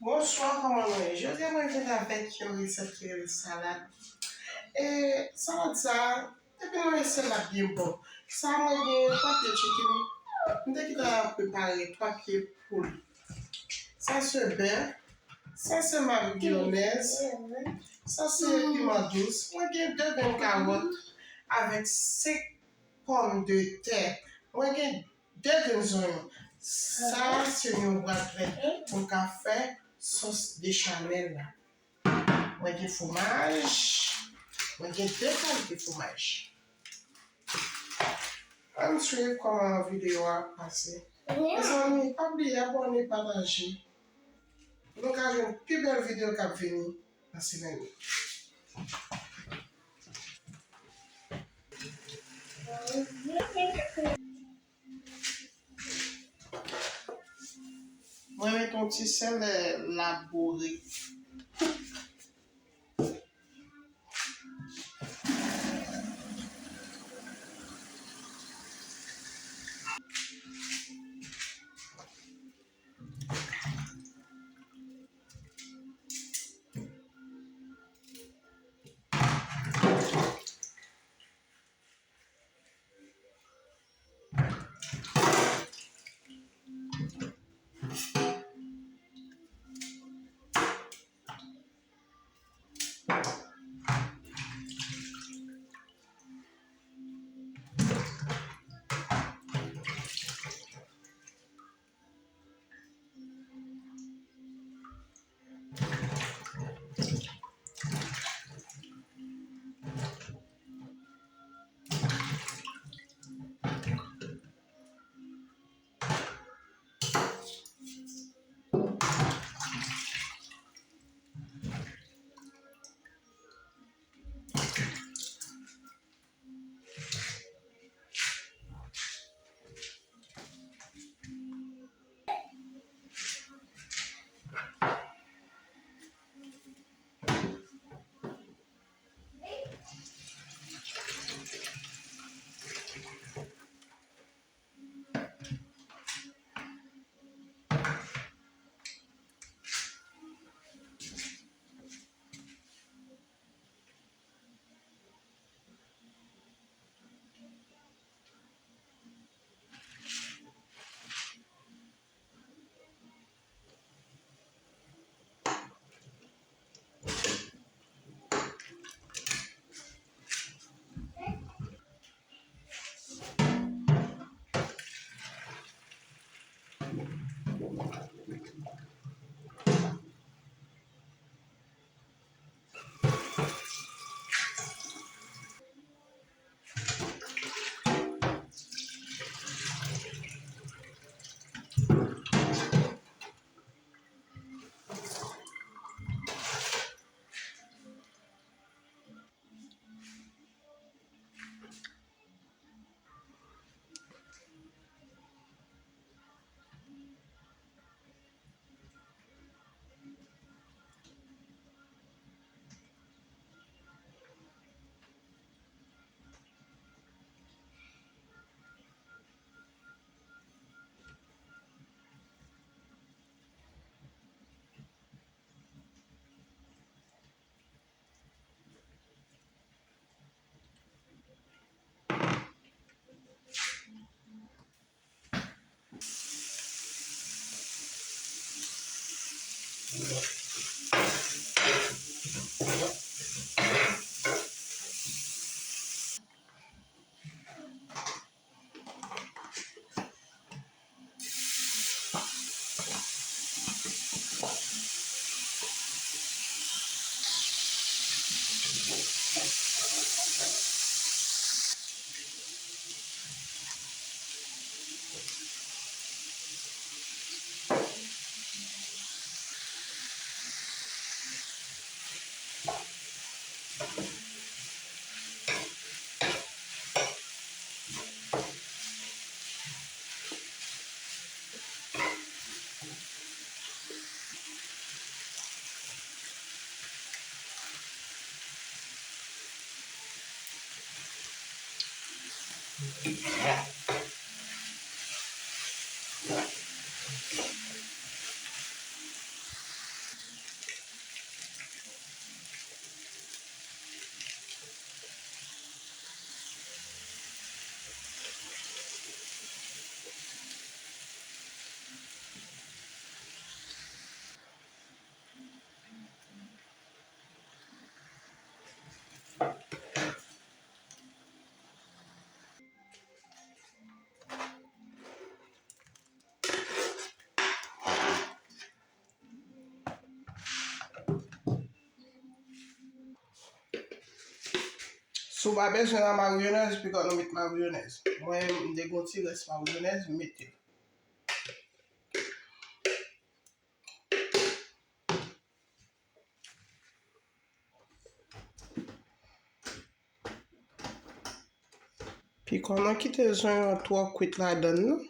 Bonsoir, comment est? Je vais manger avec une recette qui est de salade. Et salade ça, et puis une salade bien bon. Ça, moi, j'ai papier chicken. Dès qu'il a préparé papier poule. Ça, c'est beurre. Ça, c'est mayonnaise. Ça, c'est piment douce. Moi, j'ai deux bonnes carottes avec 5 pommes de terre. Moi, j'ai deux bonnes oignons. Ça, c'est une boîte pour café sauce béchamel. Moi, j'ai fromage. Moi, j'ai deux qualités de fromage. On suit comment la vidéo a passé. Les amis, pas oublier abonner, partager. Donc, à une plus belle vidéo qui va venir la semaine. Moi, avec ton petit sel labouré. Sou pa bezwen la marionnez, pi kon nou met marionnez. Mwen mde gonti res marionnez, mette. Pi kon nou kite zon yon 3 kwit la dan nou.